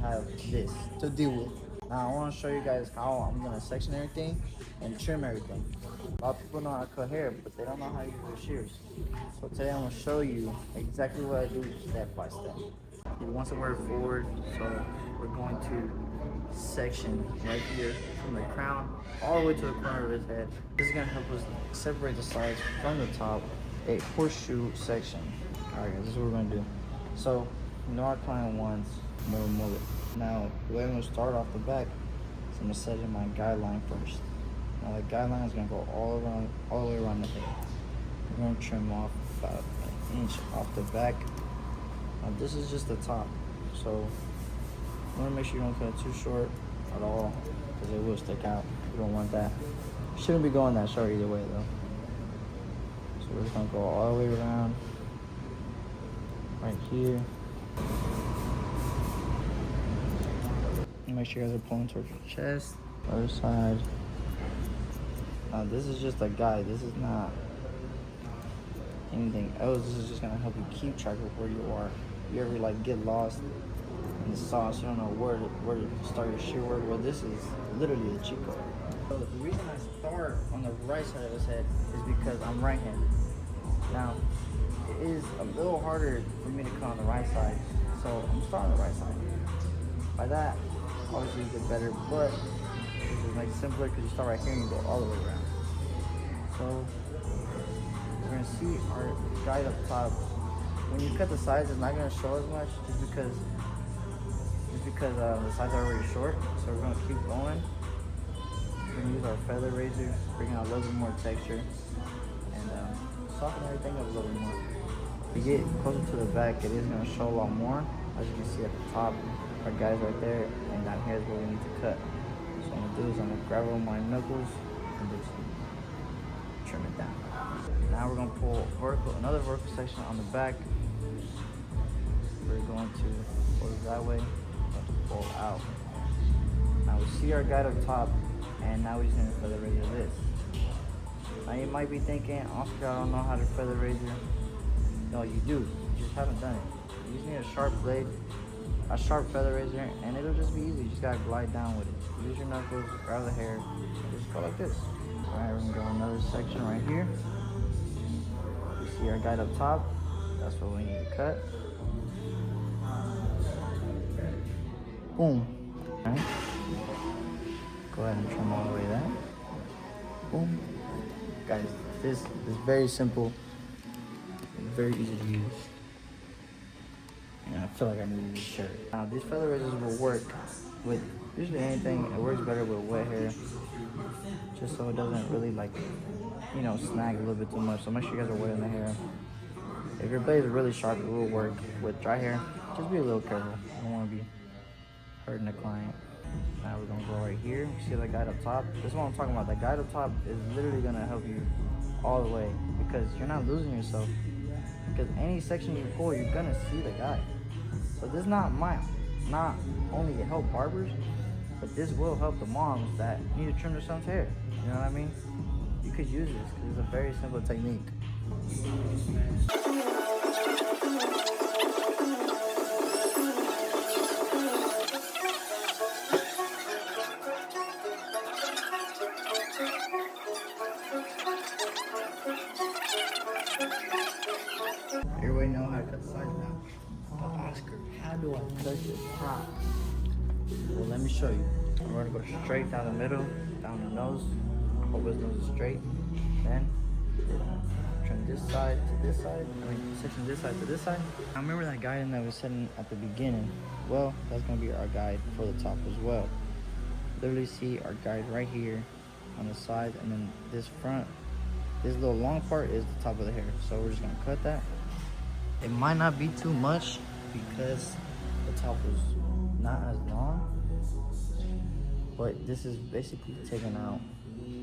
have this to deal with. Now I want to show you guys how I'm gonna section everything and trim everything. A lot of people know how to cut hair, but they don't know how to use their shears. So today I'm gonna show you exactly what I do step by step. He wants to wear forward, so we're going to section right here from the crown all the way to the corner of his head. This is gonna help us separate the sides from the top, a horseshoe section. All right, guys, this is what we're gonna do. So, you know our client wants more mullet. Now, the way I'm gonna start off the back is I'm gonna set in my guideline first. Now, the guideline is gonna go all the way around the head. We're gonna trim off about an inch off the back. Now, this is just the top, so you wanna make sure you don't cut it too short at all, because it will stick out. You don't want that. Shouldn't be going that short either way, though. So we're just gonna go all the way around, right here. Make sure you guys are pulling towards your chest. Other side. Now this is just a guide. This is not anything else. This is just gonna help you keep track of where you are. You ever like get lost in the sauce, you don't know where to start your shear work? Well, this is literally the cheat code. So the reason I start on the right side of his head is because I'm right-handed. Now, it is a little harder for me to cut on the right side, so I'm starting on the right side. By that, obviously you get better, but this just makes it simpler because you start right here and you go all the way around. So, we're gonna see our guide up top. When you cut the sides, it's not gonna show as much just because the sides are already short. So we're gonna keep going. We're gonna use our feather razor, bring out a little bit more texture, and soften everything up a little bit more. If you get closer to the back, it is gonna show a lot more. As you can see at the top, our guide's right there, and down here is where we need to cut. So what I'm gonna do is I'm gonna grab on my knuckles and just trim it down. Now we're gonna pull another vertical section on the back. We're going to pull it that way, pull out. Now we see our guide up top, and now we're just gonna feather razor this. Now you might be thinking, Oscar, I don't know how to feather razor. No, you do. You just haven't done it. You just need a sharp blade, a sharp feather razor, and it'll just be easy. You just gotta glide down with it. Use your knuckles, grab the hair, and just go like this. All right, we're gonna go another section right here. You see our guide up top. That's what we need to cut. Boom. All right. Go ahead and trim all the way that. Boom. Guys, this is very simple, very easy to use. And I feel like I need a shirt. Now, these feather razors will work with usually anything. It works better with wet hair, just so it doesn't really snag a little bit too much. So make sure you guys are wetting the hair. If your blade is really sharp, it will work with dry hair. Just be a little careful. You don't want to be hurting the client. Now we're gonna go right here. See the guide up top? This is what I'm talking about. The guide up top is literally gonna help you all the way because you're not losing yourself. Because any section you pull, you're gonna see the guide. So this is not only to help barbers, but this will help the moms that need to trim their son's hair. You know what I mean? You could use this because it's a very simple technique. Everybody know how to cut the sides now. But Oscar, how do I cut the top? Well, let me show you. We're gonna go straight down the middle, down the nose. Hope his nose is straight. Then trim this side to this side. Section this side to this side. I remember that guide that was setting at the beginning. Well, that's gonna be our guide for the top as well. Literally see our guide right here on the side, and then this front. This little long part is the top of the hair, so we're just gonna cut that. It might not be too much because the top was not as long, but this is basically taking out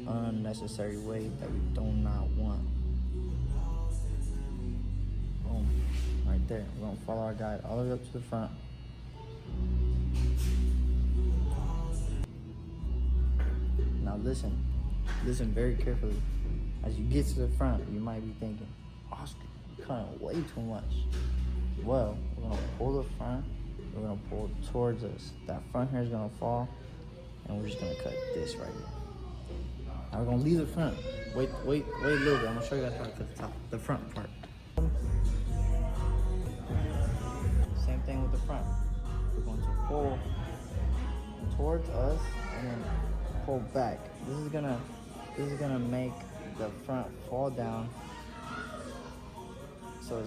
unnecessary weight that we do not want. Boom, right there. We're gonna follow our guide all the way up to the front. Now listen very carefully. As you get to the front, you might be thinking, Oscar, you're cutting way too much. Well, we're gonna pull the front we're gonna pull towards us. That front hair is gonna fall, and we're just gonna cut this right here. Now we're gonna leave the front. Wait a little bit. I'm gonna show you guys how to cut the front part. Same thing with the front. We're going to pull towards us and then pull back. This is gonna make the front fall down. So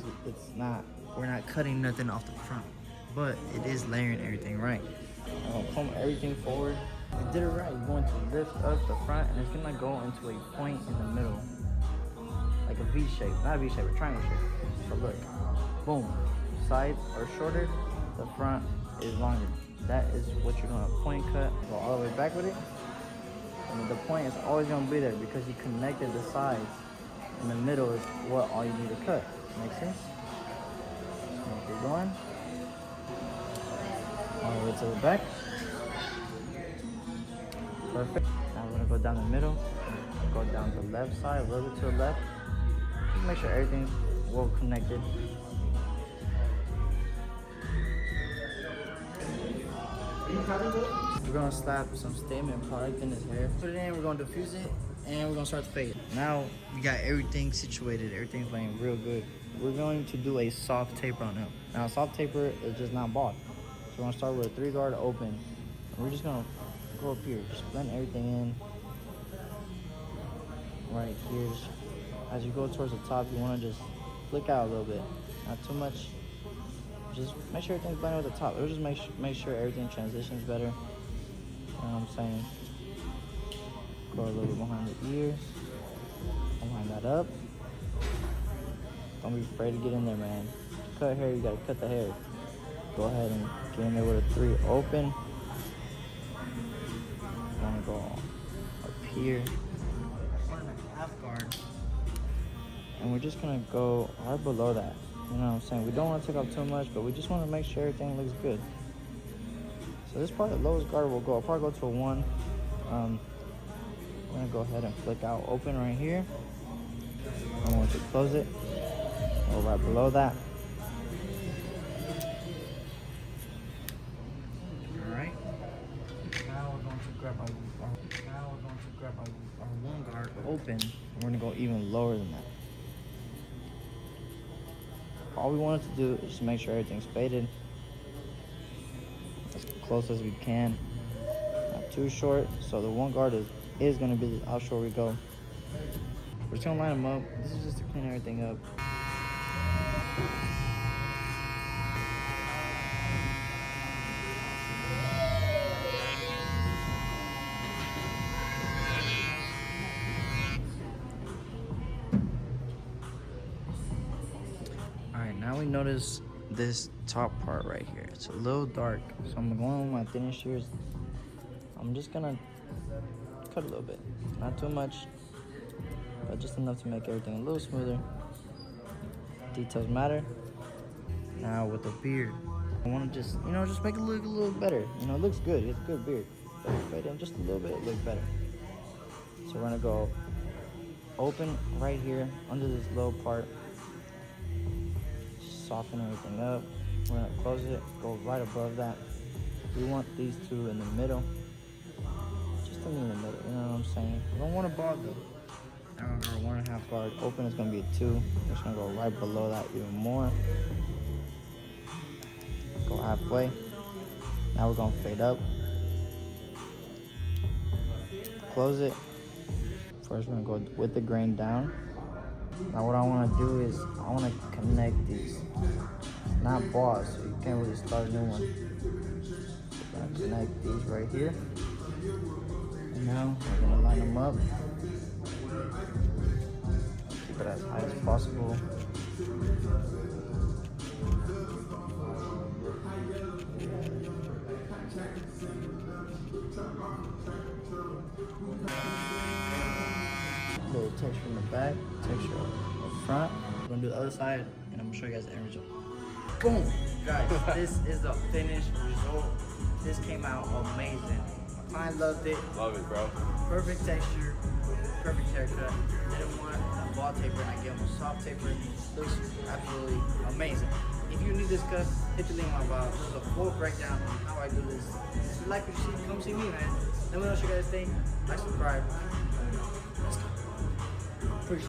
we're not cutting nothing off the front, but it is layering everything right. I'm gonna comb everything forward. You did it right. You're going to lift up the front, and it's gonna go into a point in the middle, like a V shape, not a V shape, a triangle shape. So look, boom. Sides are shorter, the front is longer. That is what you're gonna point cut. Go all the way back with it, and the point is always gonna be there because you connected the sides. In the middle is what all you need to cut. Make sense? Keep going. All the way to the back. Perfect. Now we're gonna go down the middle. Go down the left side, a little bit to the left. Just make sure everything's well connected. We're gonna slap some statement product in his hair. Put it in, we're gonna diffuse it, and we're gonna start the fade. Now we got everything situated, everything's laying real good. We're going to do a soft taper on him. Now soft taper is just not bald. So we're gonna start with a 3-guard open. And we're just gonna go up here, just blend everything in. Right here, as you go towards the top, you wanna just flick out a little bit. Not too much. Just make sure everything's blended with the top. It'll just make sure everything transitions better. You know what I'm saying? Go a little bit behind the ears. Line that up. Don't be afraid to get in there, man. Cut hair, you gotta cut the hair. Go ahead and get in there with a 3 open. You wanna go up here. 1.5 guard. And we're just gonna go right below that. You know what I'm saying? We don't want to take off too much, but we just want to make sure everything looks good. So this is probably the lowest guard we'll go. I'll probably go to a 1. We're going to go ahead and flick out open right here. I want to close it. Go right below that. Alright. Now we're going to grab our 1 guard open. We're going to go even lower than that. All we wanted to do is just make sure everything's faded as close as we can, not too short. So the 1 guard is going to be how short we go. We're just going to line them up. This is just to clean everything up. Now we notice this top part right here. It's a little dark, so I'm going with my thinning shears. I'm just gonna cut a little bit, not too much, but just enough to make everything a little smoother. Details matter. Now with the beard, I want to just make it look a little better. It looks good. It's a good beard, but fade in just a little bit, it looks better. So we're gonna go open right here under this low part. Soften everything up. We're gonna close it, go right above that. We want these two in the middle. Just to me in the middle, you know what I'm saying? We don't want to bald though. Now our 1.5 guard open is gonna be a 2. We're just gonna go right below that even more. Go halfway. Now we're gonna fade up. Close it. First we're gonna go with the grain down. Now what I want to do is I want to connect these, not bars, so you can't really start a new one. So I'm going to connect these right here. And now we're going to line them up. Keep it as high as possible. Little texture from the back, texture on the front. I'm gonna do the other side, and I'm gonna show you guys the end result. Boom! Guys, this is the finished result. This came out amazing. My client loved it. Love it, bro. Perfect texture, perfect haircut. Didn't want a bald taper, and I gave him a soft taper. Looks absolutely amazing. if you need this cut, hit the link in my bio. There's a full breakdown on how I do this. If you like what you see, come see me, man. Let me know what you guys think. Like, subscribe.